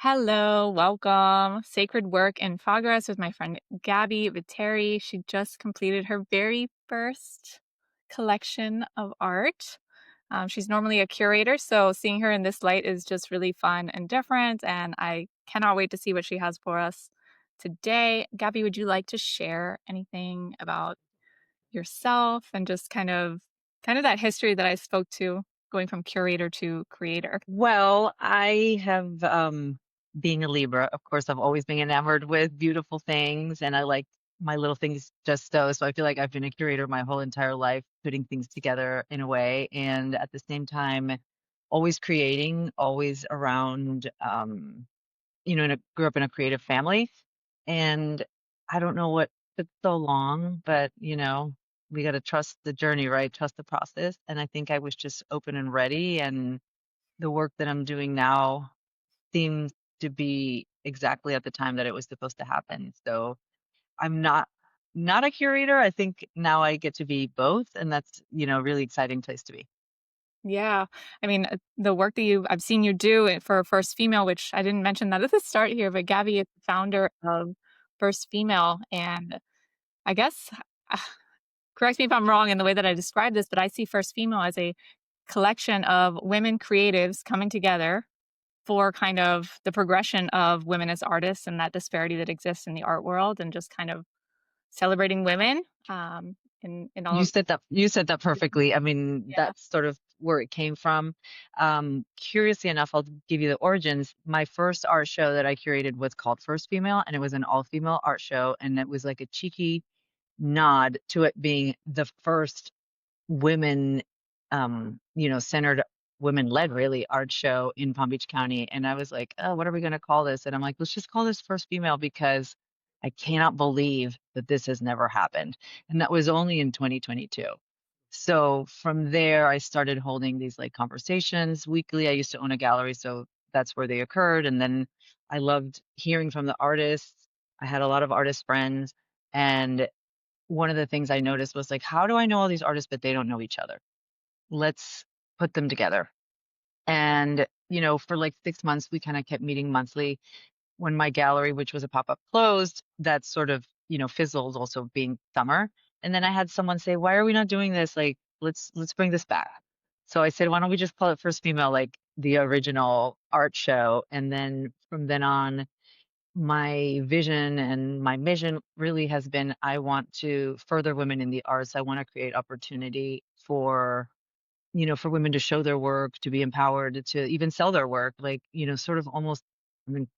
Hello, welcome. Sacred Work in Progress with my friend Gaby Viteri. She just completed her very first collection of art. She's normally a curator, so seeing her in this light is just really fun and different. And I cannot wait to see what she has for us today. Gabby, would you like to share anything about yourself and just kind of that history that I spoke to, going from curator to creator? Well, I have, being a Libra, of course, I've always been enamored with beautiful things and I like my little things just so. So I feel like I've been a curator my whole entire life, putting things together in a way. And at the same time, always creating, always around, grew up in a creative family. And I don't know what took so long, but, we got to trust the journey, right? Trust the process. And I think I was just open and ready. And the work that I'm doing now seems to be exactly at the time that it was supposed to happen. So I'm not a curator. I think now I get to be both, and that's, a really exciting place to be. Yeah. I mean, the work that I've seen you do it for First Female, which I didn't mention that at the start here, but Gabby is the founder of First Female. And I guess, uh, correct me if I'm wrong in the way that I describe this, but I see First Female as a collection of women creatives coming together for kind of the progression of women as artists and that disparity that exists in the art world and just kind of celebrating women in all You of said that you said that perfectly. I mean, yeah. that's sort of where it came from. Curiously enough, I'll give you the origins. My first art show that I curated was called First Female, and it was an all-female art show, and it was like a cheeky nod to it being the first women, centered women led really art show in Palm Beach County. And I was like, oh, what are we going to call this? And I'm like, let's just call this First Female because I cannot believe that this has never happened. And that was only in 2022. So from there, I started holding these like conversations weekly. I used to own a gallery, so that's where they occurred. And then I loved hearing from the artists. I had a lot of artist friends. And one of the things I noticed was like, how do I know all these artists, but they don't know each other? Let's put them together. And, for like 6 months, we kind of kept meeting monthly. When my gallery, which was a pop up, closed, that sort of, fizzled also being summer. And then I had someone say, why are we not doing this? Like, let's bring this back. So I said, why don't we just call it First Female, like the original art show? And then from then on, my vision and my mission really has been I want to further women in the arts. I want to create opportunity for women to show their work, to be empowered, to even sell their work, like, sort of almost, I mean,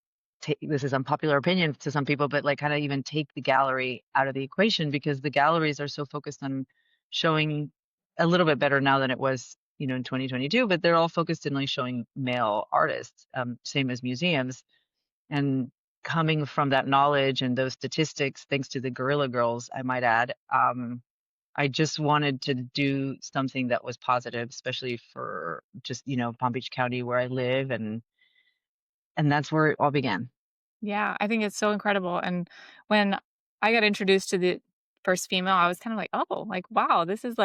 this is unpopular opinion to some people, but like kind of even take the gallery out of the equation because the galleries are so focused on showing a little bit better now than it was, in 2022, but they're all focused in like showing male artists, same as museums. And coming from that knowledge and those statistics, thanks to the Guerrilla Girls, I might add, I just wanted to do something that was positive, especially for just, Palm Beach County where I live, and that's where it all began. Yeah, I think it's so incredible, and when I got introduced to the First Female, I was kinda like, "Oh, like, wow, this is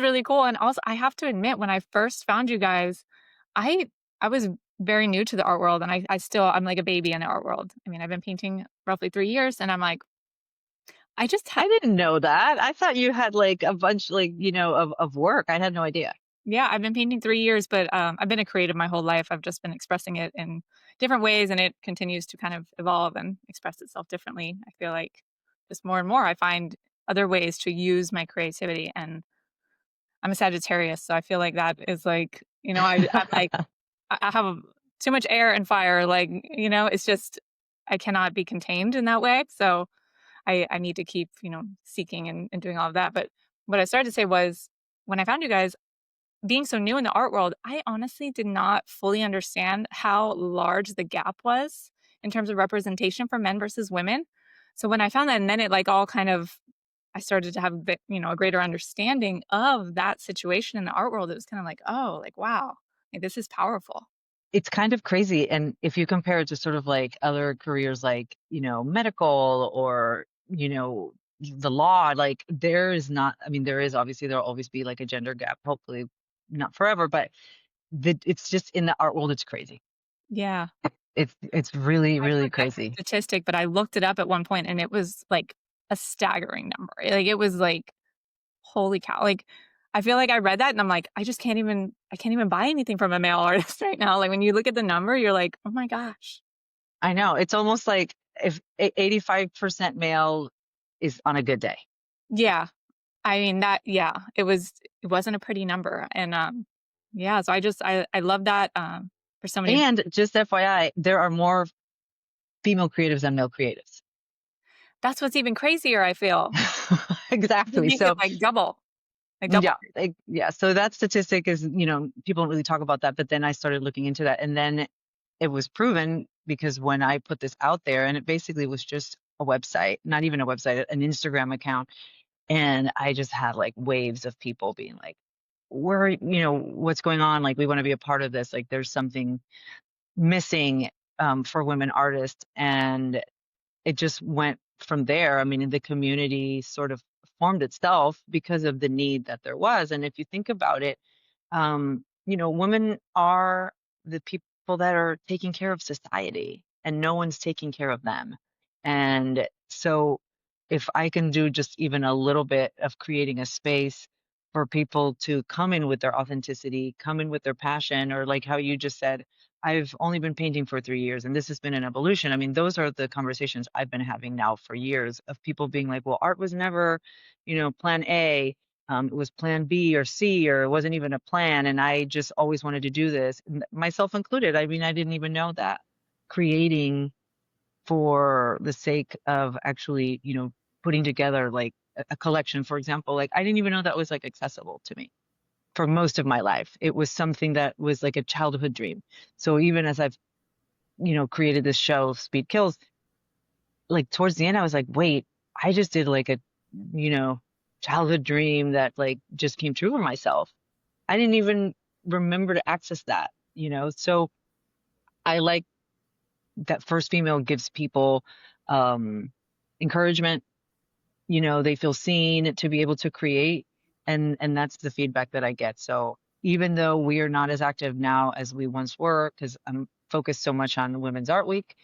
really cool," and also, I have to admit, when I first found you guys, I I was very new to the art world, and I'm like a baby in the art world. I mean, I've been painting roughly 3 years, and I'm like, I just ha I didn't know that. I thought you had like a bunch like, of work. I had no idea. Yeah, I've been painting 3 years, but, I've been a creative my whole life. I've just been expressing it in different ways, and it continues to kind of evolve and express itself differently. I feel like just more and more I find other ways to use my creativity, and I'm a Sagittarius, so I feel like that is like, I'm like, I have too much air and fire, like, it's just I cannot be contained in that way, so I need to keep, seeking and doing all of that, but what I started to say was, when I found you guys being so new in the art world, I honestly did not fully understand how large the gap was in terms of representation for men versus women. So when I found that, and then it like all kind of, I started to have a greater understanding of that situation in the art world. It was kind of like, oh, like wow, like, this is powerful. It's kind of crazy. And if you compare it to sort of like other careers like, medical or, the law, like there is not, I mean, there is obviously there'll always be like a gender gap, hopefully not forever, but it's just in the art world, it's crazy. Yeah. It's really, I really forget the crazy. statistic, but I looked it up at one point and it was like a staggering number. Like it was like, holy cow. Like I feel like I read that and I'm like, I can't even buy anything from a male artist right now. Like when you look at the number, you're like, oh my gosh. I know. It's almost like if 85% male is on a good day. Yeah. I mean that yeah, it wasn't a pretty number. And yeah, so I love that for so many. And just FYI, there are more female creatives than male creatives. That's what's even crazier, I feel. You Exactly. think it's So like double yeah, crazy. yeah. So that statistic is, people don't really talk about that, but then I started looking into that, and then it was proven because when I put this out there, and it basically was just a website, not even a website, an Instagram account, and I just had like waves of people being like, "Where, what's going on? Like, we want to be a part of this. Like, there's something missing for women artists," and it just went from there. I mean, the community sort of formed itself because of the need that there was. And if you think about it, women are the people that are taking care of society, and no one's taking care of them. And so, if I can do just even a little bit of creating a space for people to come in with their authenticity, come in with their passion, or like how you just said, I've only been painting for 3 years and this has been an evolution. I mean, those are the conversations I've been having now for years of people being like, well, art was never, plan A. It was plan B or C, or it wasn't even a plan. And I just always wanted to do this, myself included. I mean, I didn't even know that creating for the sake of actually, putting together like a collection, for example, like I didn't even know that was like accessible to me for most of my life. It was something that was like a childhood dream. So even as I've, created this show, Speed Kills, like towards the end, I was like, wait, I just did like a, you know, childhood dream that like just came true for myself. I didn't even remember to access that. So I like that First Female gives people um encouragement. They feel seen to be able to create, and that's the feedback that I get. So even though we are not as active now as we once were, because I'm focused so much on Women's Art Week,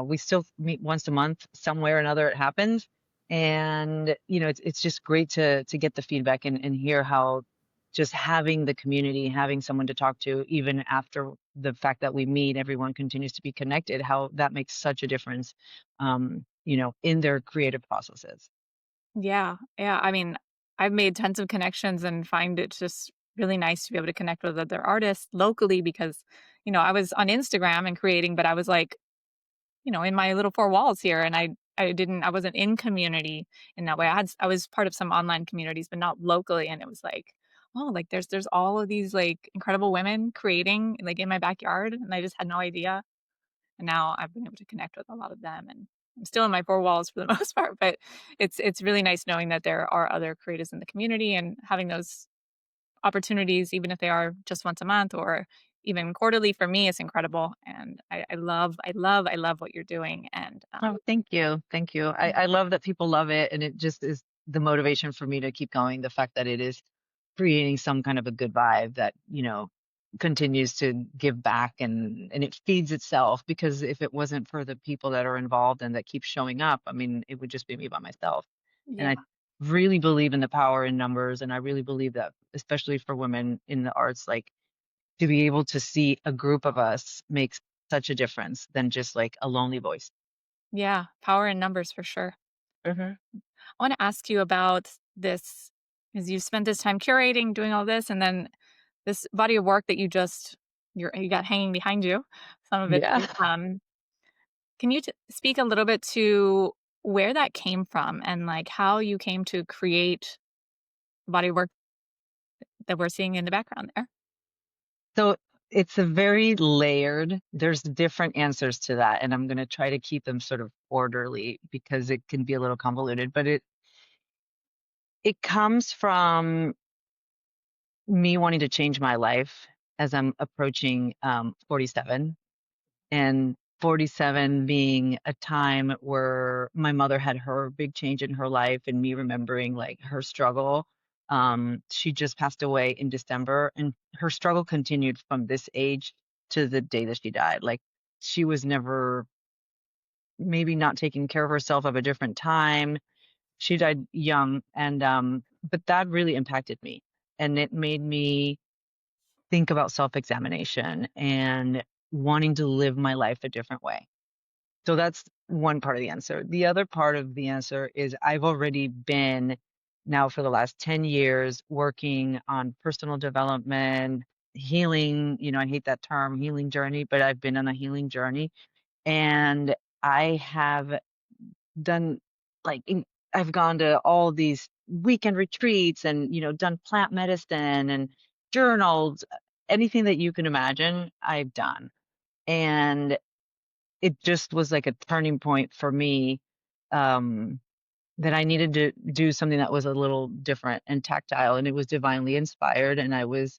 we still meet once a month, somewhere or another it happens. And it's just great to get the feedback and hear how just having the community, having someone to talk to, even after the fact that we meet, everyone continues to be connected, how that makes such a difference, in their creative processes. Yeah, yeah. I mean, I've made tons of connections and find it just really nice to be able to connect with other artists locally because, I was on Instagram and creating, but I was like, in my little four walls here and I wasn't in community in that way. I was part of some online communities, but not locally. And it was like, oh, like there's all of these like incredible women creating like in my backyard. And I just had no idea. And now I've been able to connect with a lot of them and I'm still in my four walls for the most part, but it's really nice knowing that there are other creators in the community and having those opportunities, even if they are just once a month or even quarterly for me is incredible. And I love what you're doing. And Oh, thank you. Thank you. I love that people love it. And it just is the motivation for me to keep going. The fact that it is creating some kind of a good vibe that, continues to give back, and it feeds itself, because if it wasn't for the people that are involved and that keep showing up, I mean, it would just be me by myself. And yeah, I really believe in the power in numbers. And I really believe that, especially for women in the arts, like to be able to see a group of us makes such a difference than just like a lonely voice. yeah, power in numbers for sure. I want to ask you about this because you've spent this time curating, doing all this, and then this body of work that you got hanging behind you. Some of it, Yeah. can you speak a little bit to where that came from and like how you came to create the body of work that we're seeing in the background there? So it's a very layered, there's different answers to that. And I'm going to try to keep them sort of orderly because it can be a little convoluted, but it comes from me wanting to change my life as I'm approaching 47, and 47 being a time where my mother had her big change in her life, and me remembering like her struggle. She just passed away in December, and her struggle continued from this age to the day that she died. Like she was never maybe not taking care of herself of a different time. She died young and but that really impacted me and it made me think about self-examination and wanting to live my life a different way. So that's one part of the answer. The other part of the answer is I've already been now for the last 10 years working on personal development, healing, I hate that term, healing journey, but I've been on a healing journey and I have done like I've gone to all these weekend retreats and done plant medicine and journals, anything that you can imagine, I've done. And it just was like a turning point for me, um, that I needed to do something that was a little different and tactile, and it was divinely inspired. And I was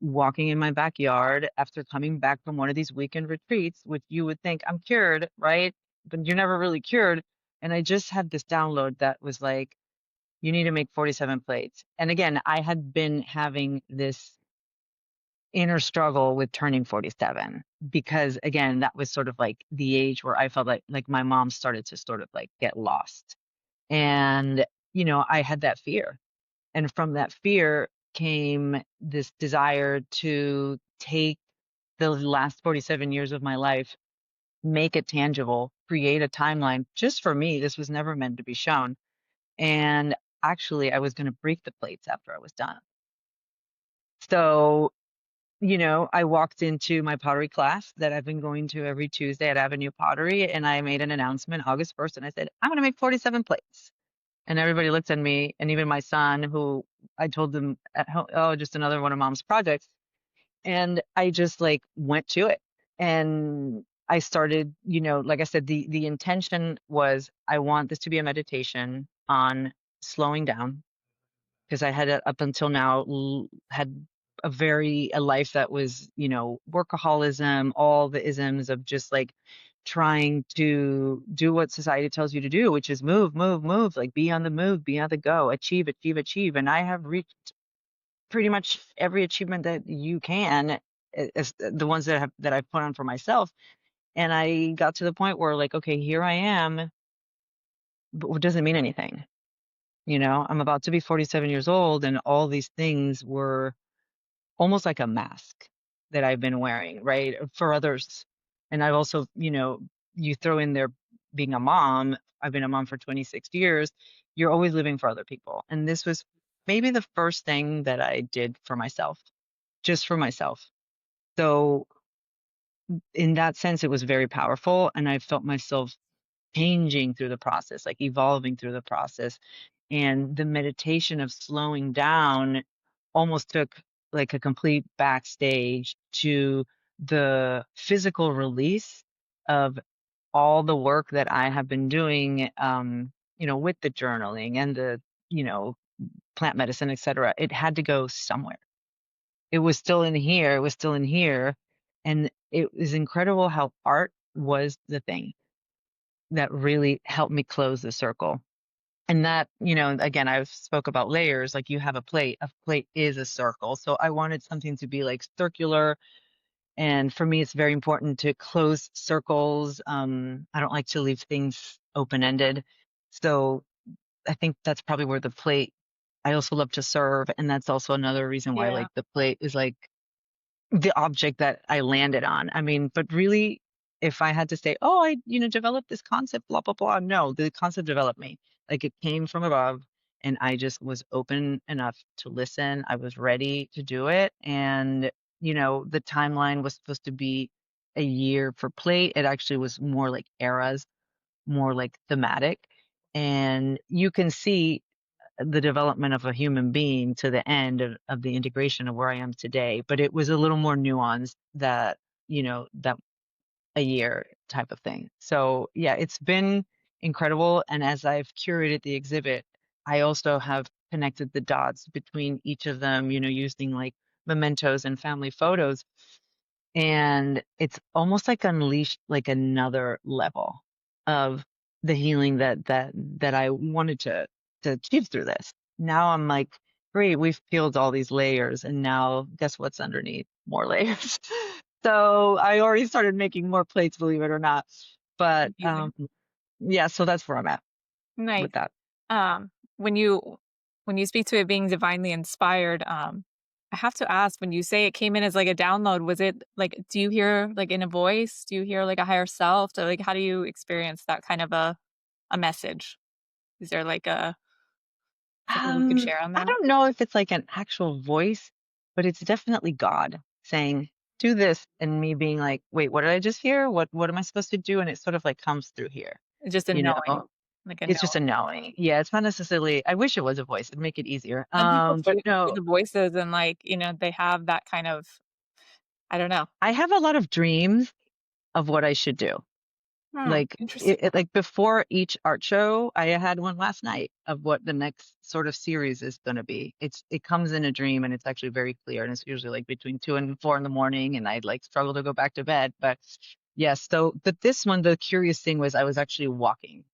walking in my backyard after coming back from one of these weekend retreats, which you would think I'm cured, right? But you're never really cured. And I just had this download that was like, you need to make 47 plates. And again, I had been having this inner struggle with turning 47 because again that was sort of like the age where I felt like my mom started to sort of like get lost and I had that fear and from that fear came this desire to take the last 47 years of my life, make it tangible, create a timeline just for me. This was never meant to be shown. And actually I was going to break the plates after I was done. So I walked into my pottery class that I've been going to every Tuesday at Avenue Pottery, and I made an announcement August 1st, and I said, I'm going to make 47 plates. And everybody looked at me, and even my son, who I told them at home, oh, just another one of mom's projects. And I just like went to it. And I started, like I said, the intention was I want this to be a meditation on slowing down because I had up until now had a life that was, workaholism, all the isms of just like trying to do what society tells you to do, which is move, move, move, like be on the move, be on the go, achieve, achieve, achieve. And I have reached pretty much every achievement that you can, as the ones that I've put on for myself. And I got to the point where like, okay, here I am, but it doesn't mean anything. I'm about to be 47 years old, and all these things were almost like a mask that I've been wearing, right? For others. And I've also, you throw in there being a mom. I've been a mom for 26 years. You're always living for other people. And this was maybe the first thing that I did for myself, just for myself. So in that sense, it was very powerful. And I felt myself changing through the process, like evolving through the process. And the meditation of slowing down almost took like a complete backstage to the physical release of all the work that I have been doing, with the journaling and the, plant medicine, et cetera. It had to go somewhere. It was still in here. It was still in here. And it was incredible how art was the thing that really helped me close the circle. And that, again, I spoke about layers, like you have a plate is a circle. So I wanted something to be like circular. And for me, it's very important to close circles. I don't like to leave things open-ended. So I think that's probably where the plate, I also love to serve. And that's also another reason why Yeah. like the plate is like the object that I landed on. I mean, but really, if I had to say, oh, I, developed this concept, blah, blah, blah. No, the concept developed me. Like it came from above and I just was open enough to listen. I was ready to do it. And, the timeline was supposed to be a year for play. It actually was more like eras, more like thematic. And you can see the development of a human being to the end of the integration of where I am today. But it was a little more nuanced that a year type of thing. So yeah, it's been incredible. And as I've curated the exhibit, I also have connected the dots between each of them, using like mementos and family photos. And it's almost like unleashed like another level of the healing that I wanted to achieve through this. Now I'm like, great, we've peeled all these layers, and now guess what's underneath? More layers. So I already started making more plates, believe it or not. But Amazing. yeah, so that's where I'm at Nice. with that. Um, when you speak to it being divinely inspired, I have to ask, when you say it came in as like a download, was it like, do you hear like in a voice? Do you hear like a higher self? To like, how do you experience that kind of a message? Is there like a something you can share on I that? don't know if it's like an actual voice, but it's definitely God saying, do this, and me being like, wait, what did I just hear? What am I supposed to do? And it sort of like comes through here, It's just a you knowing, know? like a It's just a knowing. knowing. Yeah, it's not necessarily I wish it was a voice. It'd make it easier. Some people But hear no, the voices and like, they have that kind of, I don't know. I have a lot of dreams of what I should do. Like Interesting. like before each art show, I had one last night of what the next sort of series is going to be. It comes in a dream and it's actually very clear, and it's usually like between 2 and 4 in the morning, and I'd like struggle to go back to bed. But yes, so but this one, the curious thing was I was actually walking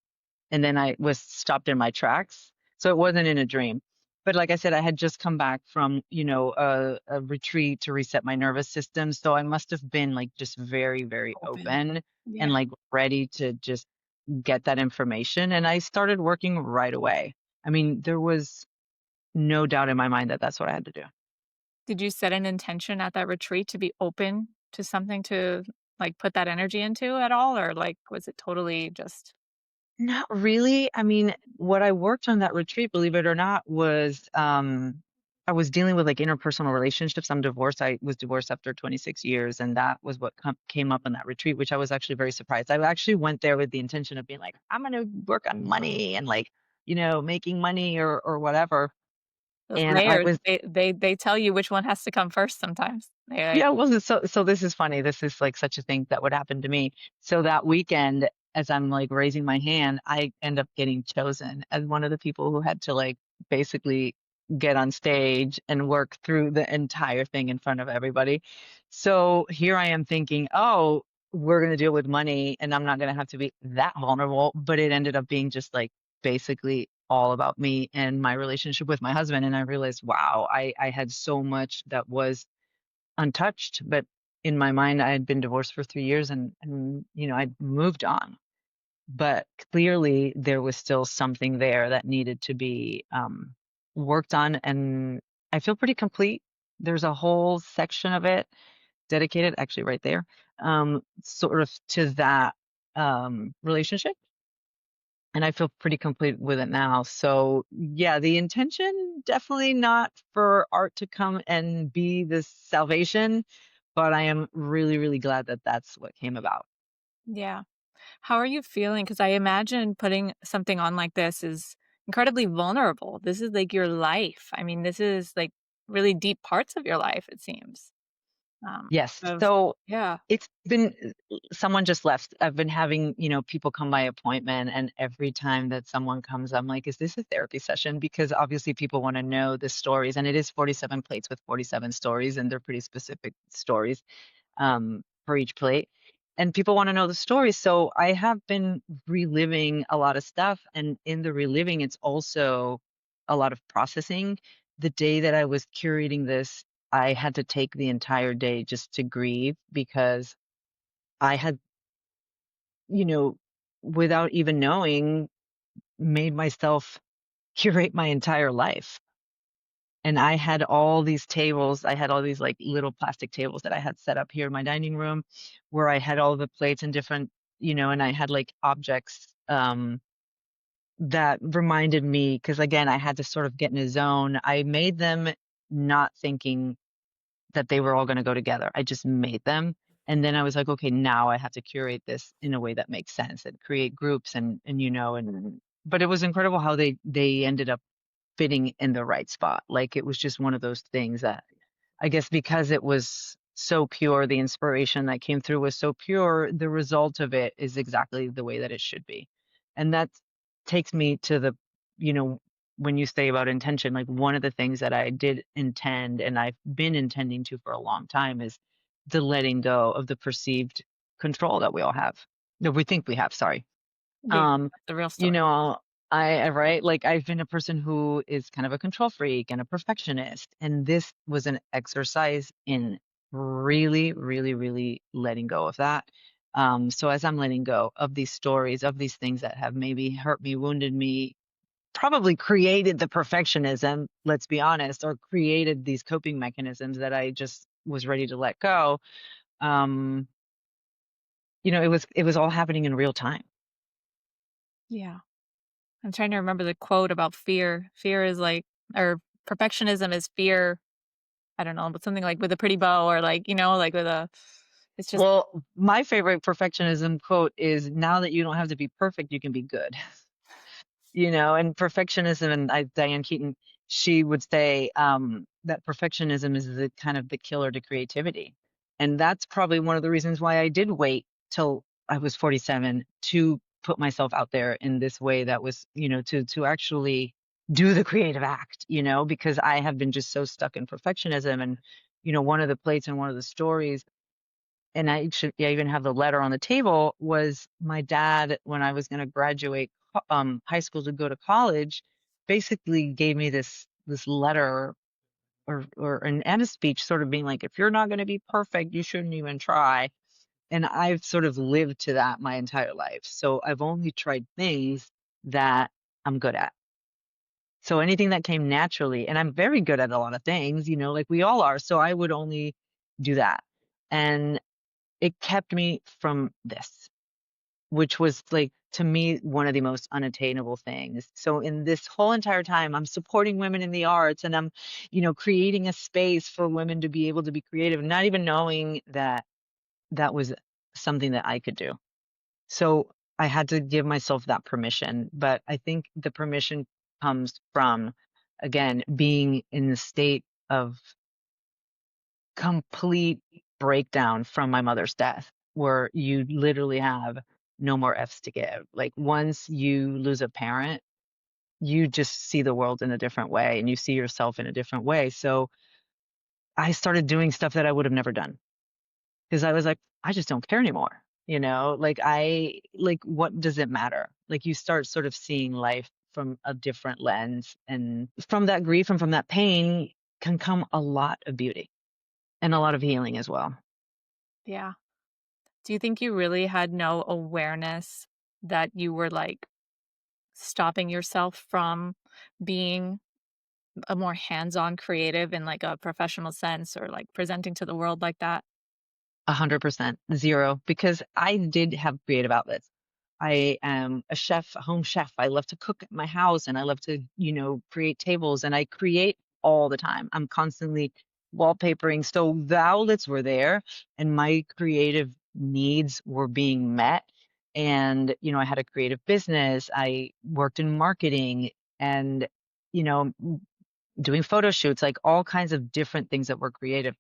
and then I was stopped in my tracks. So it wasn't in a dream. But like I said, I had just come back from, a retreat to reset my nervous system. So I must have been like just very, very Open. open Yeah. and like ready to just get that information. And I started working right away. I mean, there was no doubt in my mind that that's what I had to do. Did you set an intention at that retreat to be open to something to, like, put that energy into at all, or, like, was it totally just Not really. I mean, what I worked on that retreat, believe it or not, was I was dealing with like interpersonal relationships. I'm divorced. I was divorced after 26 years, and that was what came up on that retreat, which I was actually very surprised. I actually went there with the intention of being like, I'm going to work on money and like, making money or whatever. those And I layers? was They tell you which one has to come first sometimes. They, like Yeah, well, so this is funny. This is like such a thing that would happen to me. So that weekend, as I'm like raising my hand, I end up getting chosen as one of the people who had to like basically get on stage and work through the entire thing in front of everybody. So here I am thinking, oh, we're going to deal with money and I'm not going to have to be that vulnerable. But it ended up being just like basically all about me and my relationship with my husband. And I realized, wow, I had so much that was untouched, but in my mind, I had been divorced for 3 years and I'd moved on. But clearly, there was still something there that needed to be worked on. And I feel pretty complete. There's a whole section of it dedicated, actually, right there, sort of to that relationship. And I feel pretty complete with it now. So, yeah, the intention definitely not for art to come and be this salvation, but I am really, really glad that that's what came about. yeah. How are you feeling? Because I imagine putting something on like this is incredibly vulnerable. This is, like, your life. I mean, this is, like, really deep parts of your life, it seems. Yes. Of So Yeah. it's been someone just left. I've been having, people come by appointment, and every time that someone comes, I'm like, is this a therapy session? Because obviously people want to know the stories, and it is 47 plates with 47 stories, and they're pretty specific stories for each plate. And people want to know the story. So I have been reliving a lot of stuff. And in the reliving, it's also a lot of processing. The day that I was curating this, I had to take the entire day just to grieve because I had, you know, without even knowing, made myself curate my entire life. And I had all these tables. I had all these like little plastic tables that I had set up here in my dining room where I had all the plates and different, and I had like objects that reminded me, because again, I had to sort of get in a zone. I made them not thinking that they were all going to go together. I just made them. And then I was like, okay, now I have to curate this in a way that makes sense and create groups and but it was incredible how they ended up fitting in the right spot. Like it was just one of those things that I guess because it was so pure, the inspiration that came through was so pure, the result of it is exactly the way that it should be. And that takes me to you know, when you say about intention, like one of the things that I did intend and I've been intending to for a long time is the letting go of the perceived control that we all have. No, we think we have, sorry. Yeah, Um, that's the real you story. know, right? Like I've been a person who is kind of a control freak and a perfectionist, and this was an exercise in really, really, really letting go of that. So as I'm letting go of these stories, of these things that have maybe hurt me, wounded me, probably created the perfectionism, let's be honest, or created these coping mechanisms that I just was ready to let go. Um, it was all happening in real time. Yeah. I'm trying to remember the quote about fear. Fear is like or perfectionism is fear, I don't know, but something like with a pretty bow or like, like with a it's just Well, my favorite perfectionism quote is now that you don't have to be perfect, you can be good. And perfectionism, and Diane Keaton, she would say that perfectionism is the kind of the killer to creativity. And that's probably one of the reasons why I did wait till I was 47 to put myself out there in this way that was, to actually do the creative act, because I have been just so stuck in perfectionism. And, one of the plates and one of the stories, and I even have the letter on the table, was my dad, when I was going to graduate high school to go to college, basically gave me this letter and a speech sort of being like, if you're not going to be perfect, you shouldn't even try. And I've sort of lived to that my entire life. So I've only tried things that I'm good at. So anything that came naturally, and I'm very good at a lot of things, like we all are. So I would only do that. And it kept me from this, which was like to me one of the most unattainable things. So in this whole entire time, I'm supporting women in the arts, and I'm, creating a space for women to be able to be creative, not even knowing that that was something that I could do. So I had to give myself that permission. But I think the permission comes from, again, being in the state of complete breakdown from my mother's death, where you literally have no more F's to give. Like once you lose a parent, you just see the world in a different way and you see yourself in a different way. So I started doing stuff that I would have never done because I was like, I just don't care anymore. What does it matter? Like you start sort of seeing life from a different lens. And from that grief and from that pain can come a lot of beauty and a lot of healing as well. yeah. Do you think you really had no awareness that you were like stopping yourself from being a more hands-on creative in like a professional sense or like presenting to the world like that? 100% zero, because I did have creative outlets. I am a chef, a home chef. I love to cook at my house and I love to, create tables, and I create all the time. I'm constantly wallpapering. So the outlets were there and my creative needs were being met. And, I had a creative business. I worked in marketing and, you know, doing photo shoots, like all kinds of different things that were creative.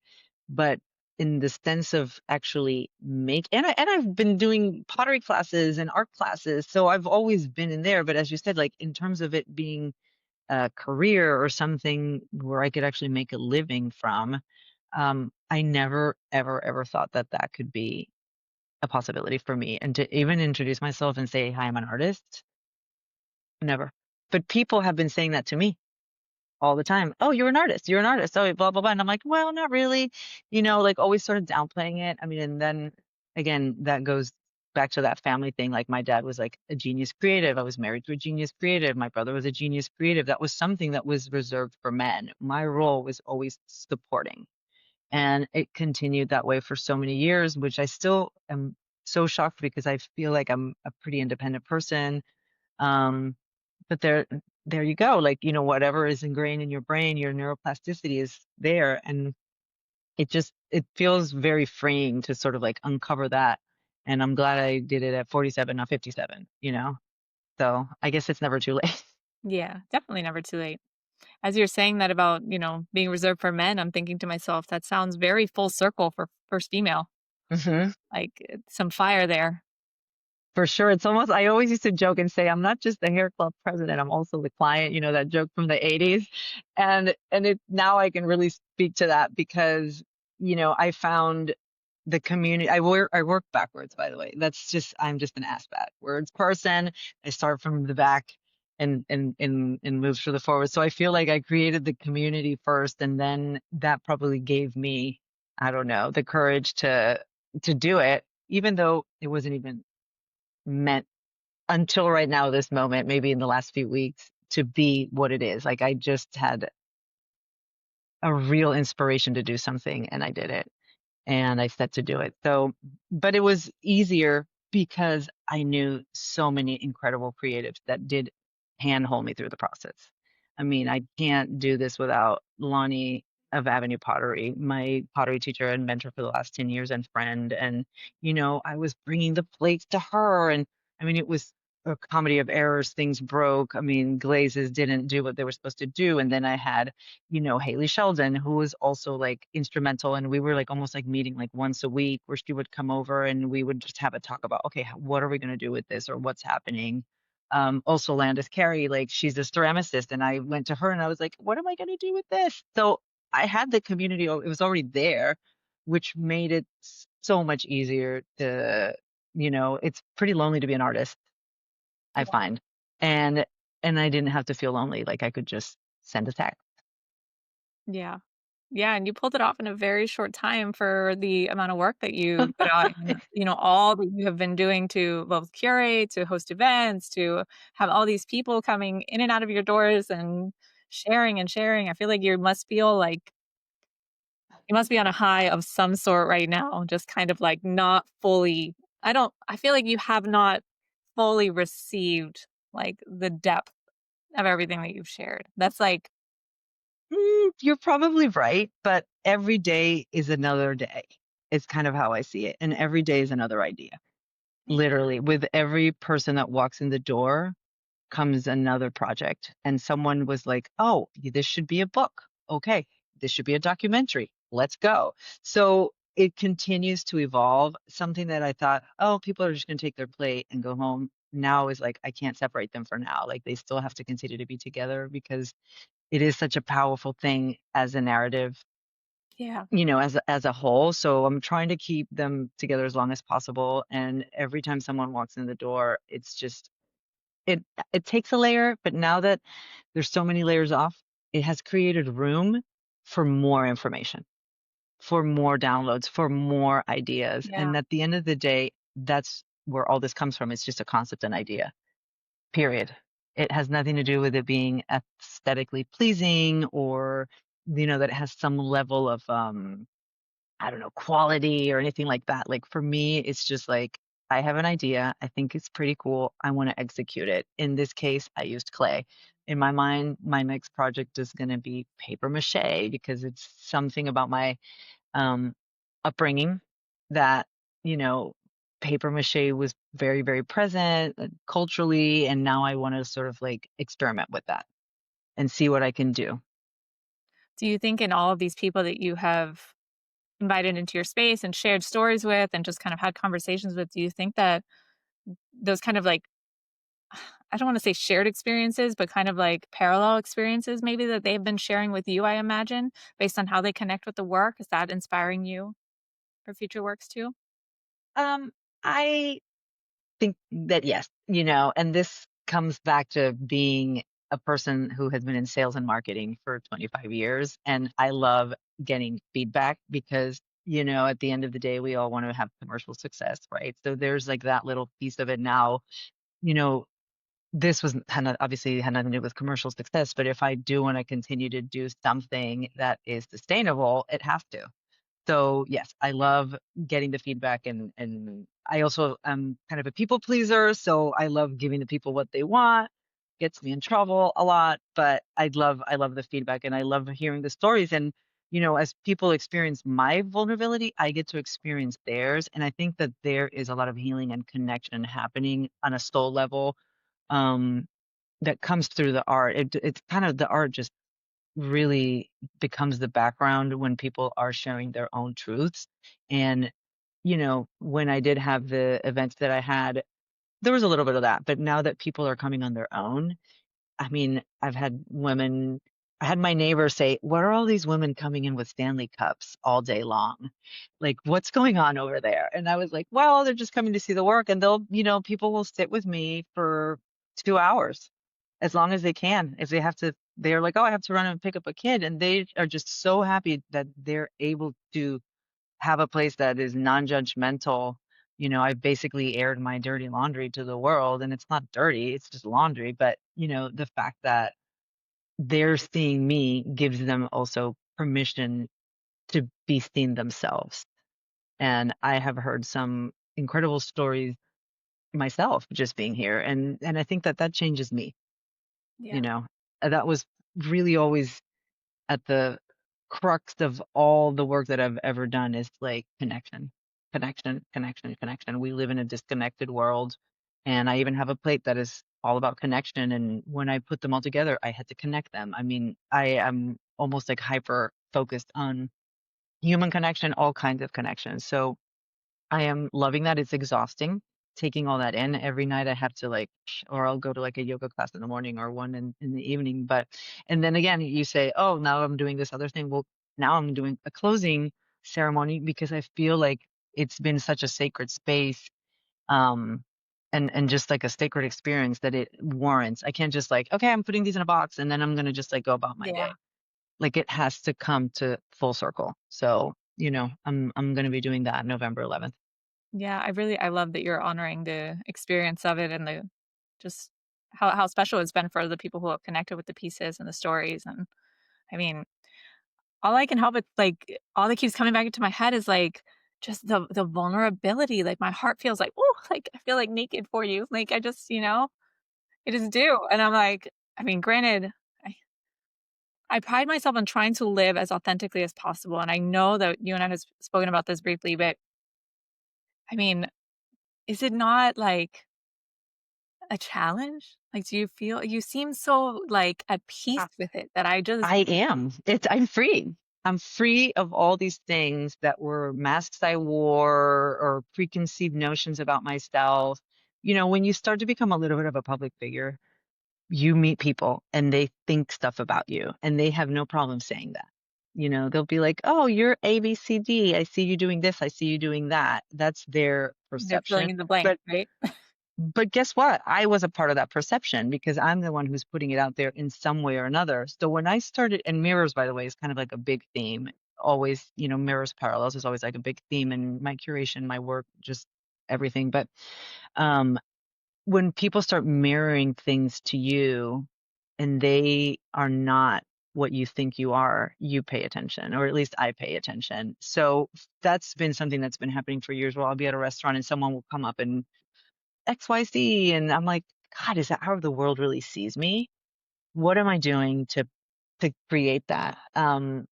But in the sense of actually I've been doing pottery classes and art classes, so I've always been in there. But as you said, like in terms of it being a career or something where I could actually make a living from, I never ever ever thought that that could be a possibility for me. And to even introduce myself and say, hi, I'm an artist, never. But people have been saying that to me all the time. Oh, you're an artist. You're an artist. Oh, blah, blah, blah. And I'm like, well, not really, like always sort of downplaying it. I mean, and then again, that goes back to that family thing. Like my dad was like a genius creative. I was married to a genius creative. My brother was a genius creative. That was something that was reserved for men. My role was always supporting. And it continued that way for so many years, which I still am so shocked because I feel like I'm a pretty independent person. um, but there you go. Like, whatever is ingrained in your brain, your neuroplasticity is there. And it feels very freeing to sort of like uncover that. And I'm glad I did it at 47, not 57. So I guess it's never too late. Yeah, definitely never too late. As you're saying that about, being reserved for men, I'm thinking to myself, that sounds very full circle for first female. hmm Like some fire there. For sure. It's almost, I always used to joke and say, I'm not just the hair club president, I'm also the client, that joke from the 80s. And now I can really speak to that because, I found the community. I work backwards, by the way. I'm just an ass backwards person. I start from the back and move to the forward. So I feel like I created the community first, and then that probably gave me I don't know, the courage to do it, even though it wasn't even meant until right now, this moment, maybe in the last few weeks, to be what it is. Like I just had a real inspiration to do something and I did it and I set to do it. So, but it was easier because I knew so many incredible creatives that did handhold me through the process. I mean, I can't do this without Lonnie of Avenue Pottery, my pottery teacher and mentor for the last 10 years and friend. And, I was bringing the plates to her. And I mean, it was a comedy of errors. Things broke. I mean, glazes didn't do what they were supposed to do. And then I had Haley Sheldon, who was also like instrumental. And we were like almost like meeting like once a week where she would come over and we would just have a talk about, okay, what are we going to do with this or what's happening? Also Landis Carey, like she's a ceramicist. And I went to her and I was like, what am I going to do with this? So I had the community, it was already there, which made it so much easier to, it's pretty lonely to be an artist, I Yeah. find. And I didn't have to feel lonely. Like I could just send a text. Yeah. Yeah, and you pulled it off in a very short time for the amount of work that you put out and, all that you have been doing to both curate, to host events, to have all these people coming in and out of your doors and sharing and sharing. I feel like you must be on a high of some sort right now, just kind of like not fully I feel like you have not fully received like the depth of everything that you've shared. That's like You're probably right, but every day is another day. It's kind of how I see it. And every day is another idea. Literally, with every person that walks in the door comes another project. And someone was like, oh, this should be a book. Okay, this should be a documentary. Let's go. So it continues to evolve. Something that I thought, oh, people are just going to take their plate and go home. Now is like, I can't separate them for now. Like they still have to continue to be together because it is such a powerful thing as a narrative, yeah. as a whole. So I'm trying to keep them together as long as possible. And every time someone walks in the door, it's just it it takes a layer, but now that there's so many layers off, it has created room for more information, for more downloads, for more ideas. Yeah. And at the end of the day, that's where all this comes from. It's just a concept and idea. Period. It has nothing to do with it being aesthetically pleasing or, that it has some level of, I don't know, quality or anything like that. Like for me, it's just like, I have an idea. I think it's pretty cool. I want to execute it. In this case, I used clay. In my mind, my next project is going to be paper mache because it's something about my um, upbringing that, you know, paper mache was very, very present culturally. And now I want to sort of like experiment with that and see what I can do. Do you think in all of these people that you have invited into your space and shared stories with and just kind of had conversations with, do you think that those kind of like, I don't want to say shared experiences, but kind of like parallel experiences maybe that they've been sharing with you, I imagine, based on how they connect with the work? Is that inspiring you for future works too? Um, I think that yes, and this comes back to being a person who has been in sales and marketing for 25 years. And I love getting feedback because, at the end of the day, we all want to have commercial success, right? So there's like that little piece of it now, you know, this was obviously had nothing to do with commercial success, but if I do want to continue to do something that is sustainable, it has to. So yes, I love getting the feedback and I also am kind of a people pleaser, so I love giving the people what they want. Gets me in trouble a lot, but I love the feedback and I love hearing the stories and as people experience my vulnerability, I get to experience theirs and I think that there is a lot of healing and connection happening on a soul level um that comes through the art. It's kind of the art just really becomes the background when people are sharing their own truths. And, when I did have the events that I had, there was a little bit of that. But now that people are coming on their own, I mean, I had my neighbor say, what are all these women coming in with Stanley cups all day long? Like, what's going on over there? And I was like, well, they're just coming to see the work and people will sit with me for 2 hours as long as they can. If they have to, they're like, oh, I have to run and pick up a kid. And they are just so happy that they're able to have a place that is non-judgmental. I've basically aired my dirty laundry to the world, and it's not dirty, it's just laundry. But, the fact that they're seeing me gives them also permission to be seen themselves. And I have heard some incredible stories myself just being here. And I think that that changes me, you Yeah. know. That was really always at the crux of all the work that I've ever done is like connection, connection, connection, connection. We live in a disconnected world. And I even have a plate that is all about connection. And when I put them all together, I had to connect them. I mean, I am almost like hyper focused on human connection, all kinds of connections. So I am loving that. It's exhausting taking all that in. Every night I have to like, or I'll go to like a yoga class in the morning or one in the evening. But, and then again, you say, oh, now I'm doing this other thing. Well, now I'm doing a closing ceremony because I feel like it's been such a sacred space. Um, and just like a sacred experience that it warrants. I can't just like, okay, I'm putting these in a box and then I'm going to just like go about my Yeah. day. Like it has to come to full circle. So, I'm going to be doing that November 11th. Yeah, I love that you're honoring the experience of it and the just how special it's been for the people who have connected with the pieces and the stories, and I mean, all I can help it like, all that keeps coming back into my head is, like, just the vulnerability, like, my heart feels like, "Ooh," like, I feel, like, naked for you, like, I just, I just do, and I'm like I mean, granted, I I pride myself on trying to live as authentically as possible, and I know that you and I have spoken about this briefly, but, I mean, is it not, like, a challenge? Like, do you feel you seem so, like, at peace with it that I just I am. I'm free. I'm free of all these things that were masks I wore or preconceived notions about myself. When you start to become a little bit of a public figure, you meet people and they think stuff about you and they have no problem saying that. They'll be like, "Oh, you're ABCD. I see you doing this. I see you doing that." That's their they're filling perception. in the blank, But right? but guess what? I was a part of that perception because I'm the one who's putting it out there in some way or another. So when I started, and mirrors, by the way, is kind of like a big theme. Always, mirrors, parallels is always like a big theme in my curation, my work, just everything. But um, when people start mirroring things to you and they are not what you think you are, you pay attention, or at least I pay attention. So that's been something that's been happening for years where I'll be at a restaurant and someone will come up and XYZ. And I'm like, God, is that how the world really sees me? What am I doing to create that?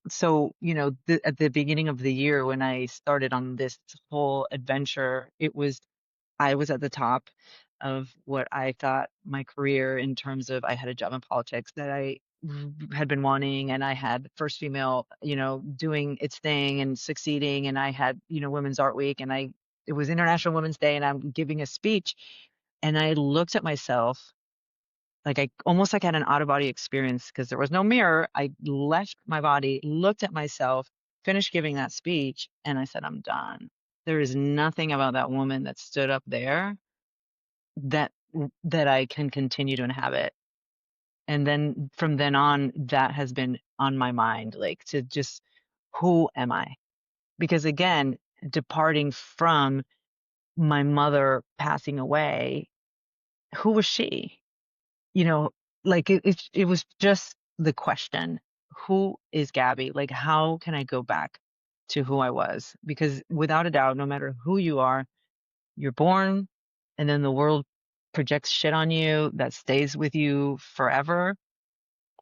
So, at the beginning of the year when I started on this whole adventure, I was at the top of what I thought my career in terms of I had a job in politics that I had been wanting, and I had first female, doing its thing and succeeding, and I had, Women's Art Week, and it was International Women's Day and I'm giving a speech and I looked at myself like I almost like had an out of body experience because there was no mirror. I left my body, looked at myself, finished giving that speech, and I said, I'm done. There is nothing about that woman that stood up there that that I can continue to inhabit. And then from then on, that has been on my mind, like to just who am I? Because again, departing from my mother passing away, who was she? you know, like it was just the question, who is Gabby? Like, how can I go back to who I was? Because without a doubt, no matter who you are, you're born and then the world projects shit on you that stays with you forever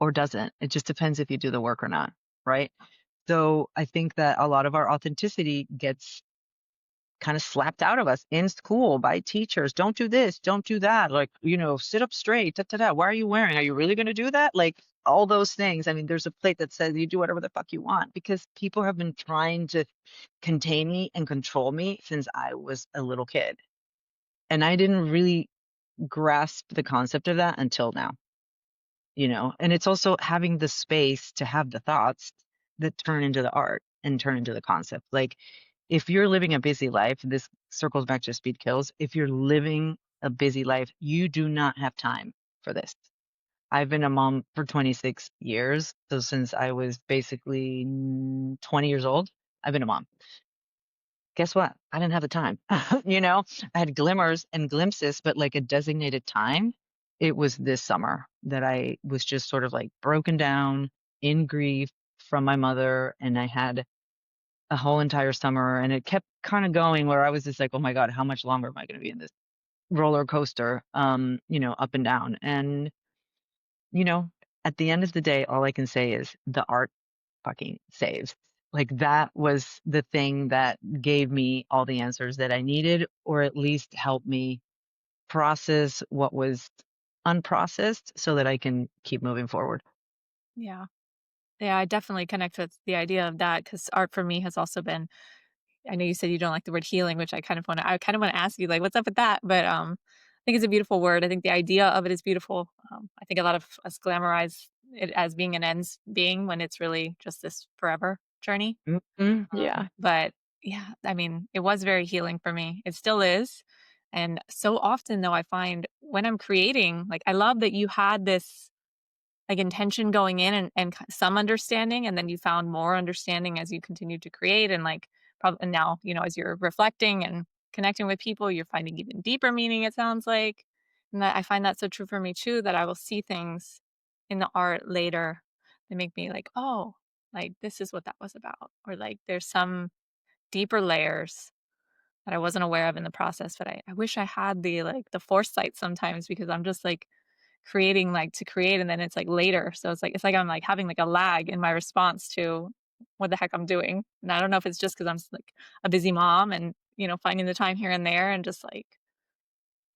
or doesn't. It just depends if you do the work or not, right? So I think that a lot of our authenticity gets kind of slapped out of us in school by teachers. Don't do this, don't do that. Like, sit up straight. Da, da, da. Why are you wearing? Are you really going to do that? Like all those things. I mean, there's a plate that says you do whatever the fuck you want because people have been trying to contain me and control me since I was a little kid. And I didn't really grasp the concept of that until now, and it's also having the space to have the thoughts that turn into the art and turn into the concept. Like if you're living a busy life, this circles back to speed kills. If you're living a busy life, you do not have time for this. I've been a mom for 26 years. So since I was basically 20 years old, I've been a mom. guess what? I didn't have the time. You know, I had glimmers and glimpses, but like a designated time, it was this summer that I was just sort of like broken down in grief from my mother. And I had a whole entire summer and it kept kind of going where I was just like, oh my God, how much longer am I going to be in this roller coaster, up and down? And, you know, at the end of the day, all I can say is the art fucking saves. Like that was the thing that gave me all the answers that I needed, or at least helped me process what was unprocessed so that I can keep moving forward. Yeah. Yeah, I definitely connect with the idea of that because art for me has also been. I know you said you don't like the word healing, which I kind of wanna ask you, like, what's up with that? But, I think it's a beautiful word. I think the idea of it is beautiful. I think a lot of us glamorize it as being an ends being when it's really just this forever journey. Yeah. But yeah, I mean, it was very healing for me. It still is. And so often though, I find when I'm creating, like, I love that you had this like intention going in and some understanding, and then you found more understanding as you continued to create, and like probably and now as you're reflecting and connecting with people, you're finding even deeper meaning. It sounds like, and that I find that so true for me too. That I will see things in the art later that make me like, oh, like this is what that was about, or like there's some deeper layers that I wasn't aware of in the process. But I wish I had the foresight sometimes because I'm just like creating, like, to create, and then it's, like, later. So it's like I'm, like, having, like, a lag in my response to what the heck I'm doing. And I don't know if it's just 'cause I'm like, a busy mom and, finding the time here and there and just, like,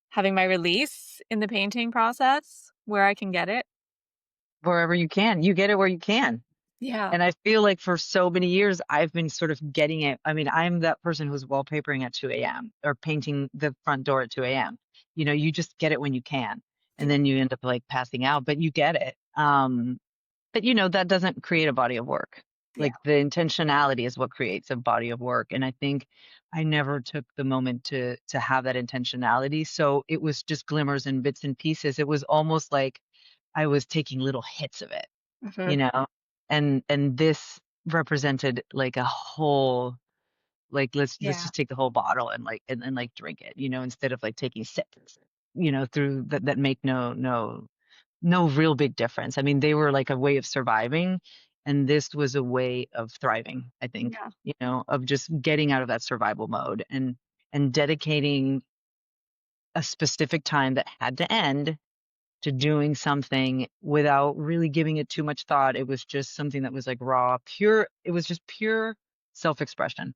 having my release in the painting process where I can get it. Wherever you can, you get it where you can. Yeah. And I feel like for so many years, I've been sort of getting it. I mean, I'm that person who's wallpapering at 2 a.m. or painting the front door at 2 a.m. You just get it when you can. And Yeah. then you end up like passing out, but you get it. But that doesn't create a body of work. Yeah. Like the intentionality is what creates a body of work. And I think I never took the moment to have that intentionality. So it was just glimmers and bits and pieces. It was almost like I was taking little hits of it, you Mhm. know? And this represented like a whole, like let's Yeah. just take the whole bottle and like and like drink it, instead of like taking sips, through that make no real big difference. I mean, they were like a way of surviving, and this was a way of thriving, I think, Yeah. of just getting out of that survival mode and dedicating a specific time that had to end to doing something without really giving it too much thought. It was just something that was like raw, pure. It was just pure self-expression.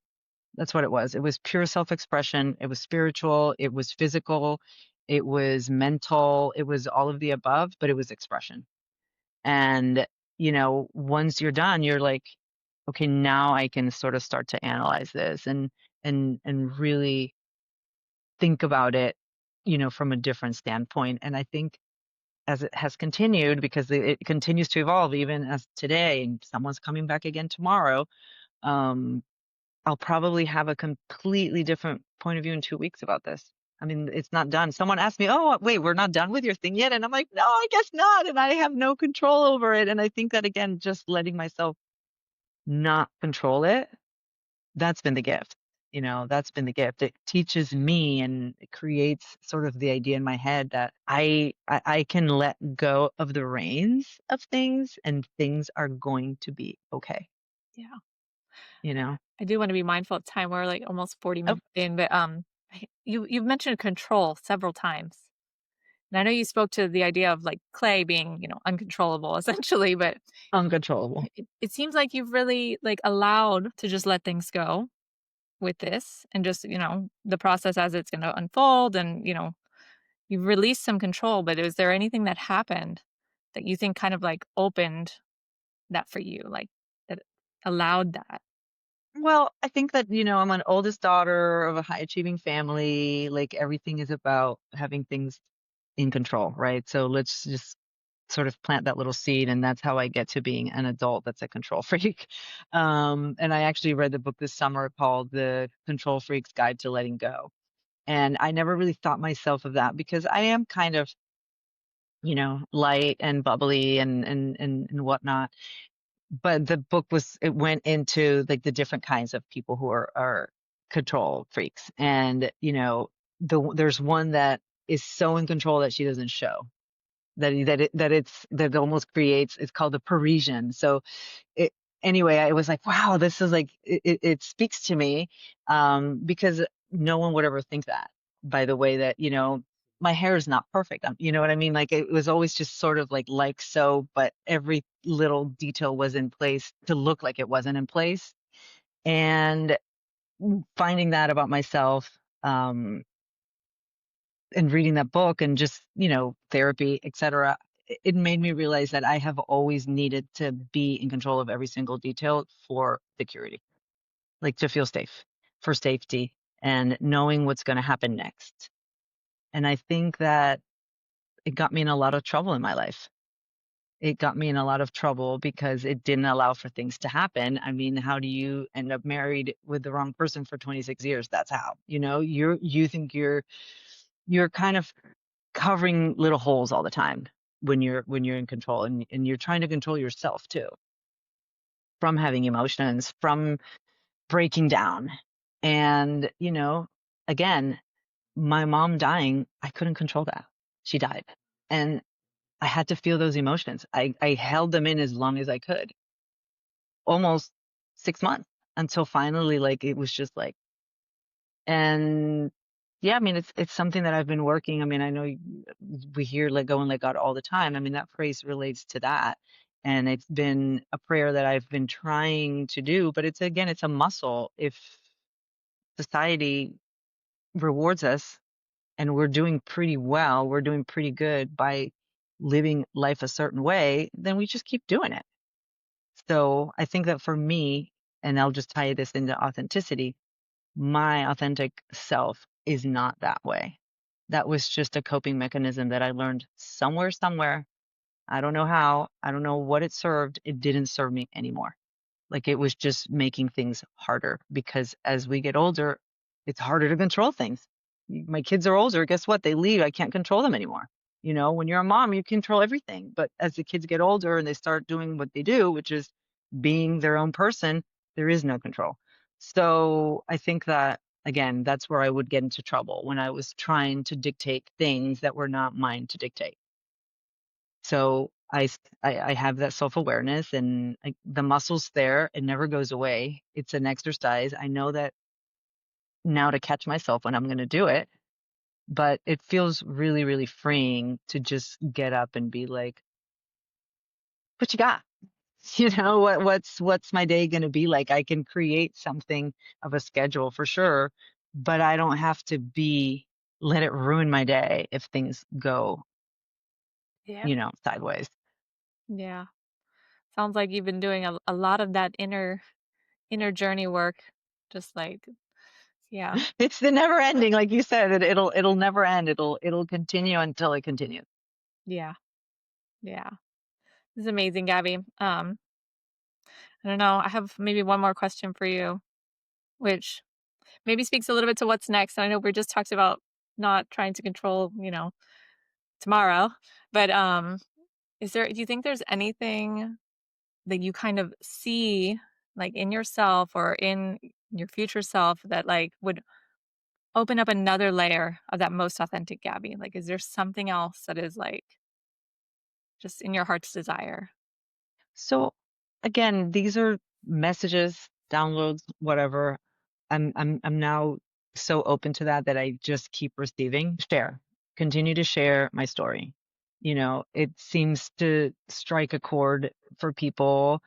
That's what it was. It was pure self-expression. It was spiritual. It was physical. It was mental. It was all of the above, but it was expression. And, once you're done, you're like, okay, now I can sort of start to analyze this and really think about it, from a different standpoint. And I think as it has continued, because it continues to evolve even as today, and someone's coming back again tomorrow, um, I'll probably have a completely different point of view in 2 weeks about this. I mean, it's not done. Someone asked me, "Oh, wait, we're not done with your thing yet?" And I'm like, "No, I guess not." And I have no control over it. And I think that again, just letting myself not control it, that's been the gift. That's been the gift. It teaches me and it creates sort of the idea in my head that I can let go of the reins of things and things are going to be okay, Yeah. you know? I do wanna be mindful of time. We're, like, almost 40 Oh, minutes in, but, you've mentioned control several times. And I know you spoke to the idea of, like, clay being, uncontrollable essentially, but uncontrollable. it seems like you've really, like, allowed to just let things go with this and just, the process as it's gonna unfold and, you've released some control, but is there anything that happened that you think kind of, like, opened that for you, like, that allowed that? Well, I think that, I'm an oldest daughter of a high achieving family. Like everything is about having things in control, right? So let's just sort of plant that little seed. And that's how I get to being an adult that's a control freak. And I actually read the book this summer called The Control Freak's Guide to Letting Go. And I never really thought myself of that because I am kind of, light and bubbly and whatnot. But the book it went into like the different kinds of people who are control freaks. And, there's one that is so in control that she doesn't show. That it almost creates, it's called the Parisian. So it anyway, I was like, wow, this is like it speaks to me, because no one would ever think that, by the way that, my hair is not perfect. You know what I mean? Like it was always just sort of like so, but every little detail was in place to look like it wasn't in place. And finding that about myself, and reading that book and just, therapy, etc., it made me realize that I have always needed to be in control of every single detail for security, like to feel safe, for safety, and knowing what's going to happen next. And I think that it got me in a lot of trouble in my life. It got me in a lot of trouble because it didn't allow for things to happen. I mean, how do you end up married with the wrong person for 26 years? That's how. You think you're kind of covering little holes all the time when you're in control, and you're trying to control yourself too, from having emotions, from breaking down. And, again, my mom dying, I couldn't control that. She died. And I had to feel those emotions. I held them in as long as I could, almost 6 months, until finally, like, it was just like, and yeah, I mean, it's something that I've been working. I mean, I know we hear let go and let God all the time. I mean, that phrase relates to that. And it's been a prayer that I've been trying to do, but it's a muscle. If society rewards us and we're doing pretty well, we're doing pretty good by living life a certain way, then we just keep doing it. So I think that for me, and I'll just tie this into authenticity, my authentic self is not that way. That was just a coping mechanism that I learned somewhere. I don't know how. I don't know what it served. It didn't serve me anymore. Like it was just making things harder, because as we get older, it's harder to control things. My kids are older. Guess what? They leave. I can't control them anymore. When you're a mom, you control everything. But as the kids get older and they start doing what they do, which is being their own person, there is no control. So I think that, again, that's where I would get into trouble, when I was trying to dictate things that were not mine to dictate. So I have that self-awareness, and the muscle's there. It never goes away. It's an exercise. I know that now to catch myself when I'm going to do it, but it feels really, really freeing to just get up and be like, what you got? What's my day going to be like? I can create something of a schedule for sure, but I don't have to let it ruin my day if things go, Yeah. sideways. Yeah. Sounds like you've been doing a lot of that inner journey work. Just like, yeah. It's the never ending, like you said, it'll never end. It'll continue until it continues. Yeah. Yeah. This is amazing, Gabby. I don't know. I have maybe one more question for you, which maybe speaks a little bit to what's next. I know we just talked about not trying to control, tomorrow, but do you think there's anything that you kind of see like in yourself or in your future self that like would open up another layer of that most authentic Gabby? Like, is there something else that is like just in your heart's desire? So again, these are messages, downloads, whatever. I'm now so open to that I just keep receiving. Continue to share my story. It seems to strike a chord for people.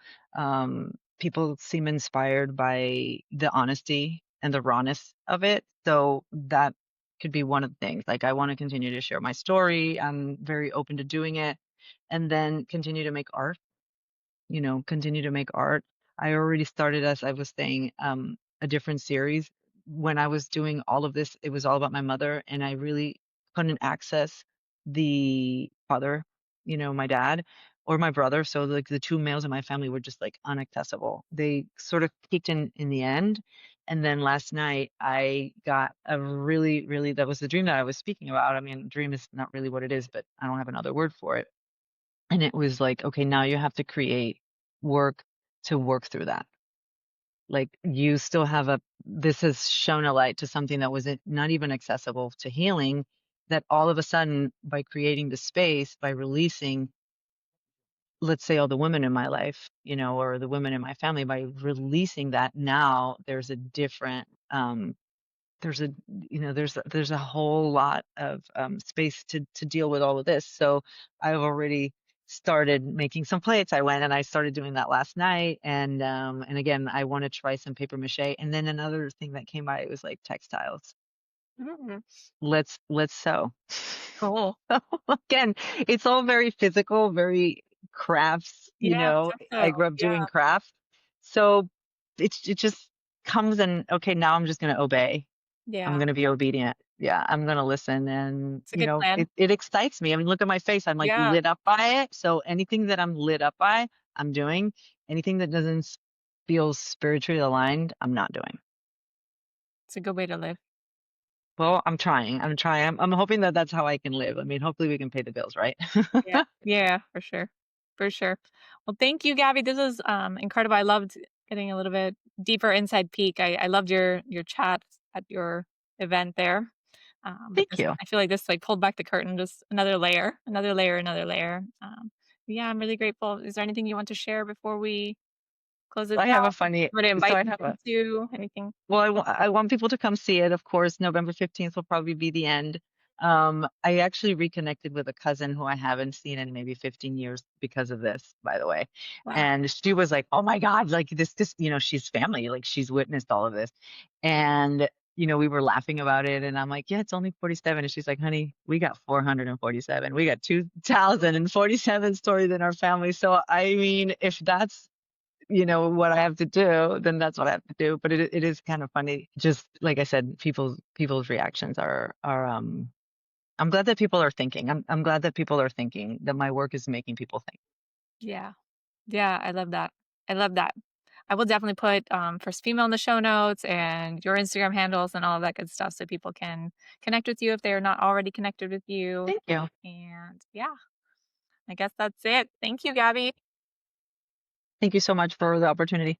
People seem inspired by the honesty and the rawness of it. So that could be one of the things. Like I want to continue to share my story. I'm very open to doing it, and then continue to make art, continue to make art. I already started, as I was saying, a different series. When I was doing all of this, it was all about my mother, and I really couldn't access the father, my dad or my brother. So like the two males in my family were just like inaccessible. They sort of peaked in the end. And then last night I got a really, really, that was the dream that I was speaking about. I mean, dream is not really what it is, but I don't have another word for it. And it was like, okay, now you have to create work to work through that. Like you still have a, this has shown a light to something that was not even accessible to healing, that all of a sudden by creating the space, by releasing, let's say all the women in my life, or the women in my family, by releasing that, now there's a different, there's a, there's a whole lot of space to deal with all of this. So I've already started making some plates. I went and I started doing that last night, and again, I want to try some paper mache. And then another thing that came by, it was like textiles. Mm, Let's sew. cool. Again, it's all very physical, very crafts, Yeah, I so grew up doing yeah, crafts. So it just comes, and okay, now I'm just going to obey. I'm yeah. going to be obedient. Yeah, I'm going to listen. And, It's a good plan. it excites me. I mean, look at my face. I'm like Yeah, lit up by it. So anything that I'm lit up by, I'm doing. Anything that doesn't feel spiritually aligned, I'm not doing. it's a good way to live. Well, I'm trying. I'm trying. I'm hoping that that's how I can live. I mean, hopefully we can pay the bills, right? Yeah, yeah, for sure, for sure. Well, thank you, Gabby. This was incredible. I loved getting a little bit deeper inside peek. I loved your chat at your event there. But Thank this, you. I feel like this like pulled back the curtain, just another layer, another layer, another layer. Yeah, I'm really grateful. Is there anything you want to share before we close this I have a out? funny, Would so invite I have people a, to anything? well, I want people to come see it. Of course, November 15th will probably be the end. I actually reconnected with a cousin who I haven't seen in maybe 15 years because of this, by the way. Wow. And she was like, "Oh my God, like this, she's family, like she's witnessed all of this." And, we were laughing about it. And I'm like, "Yeah, it's only 47." And she's like, "Honey, we got 447. We got 2047 stories in our family." So, I mean, if that's what I have to do, then that's what I have to do. But it is kind of funny. Just like I said, people's reactions are. I'm glad that people are thinking. I'm glad that people are thinking, that my work is making people think. Yeah. Yeah, I love that. I love that. I will definitely put first female in the show notes and your Instagram handles and all of that good stuff so people can connect with you if they are not already connected with you. Thank you. And yeah, I guess that's it. Thank you, Gabby. Thank you so much for the opportunity.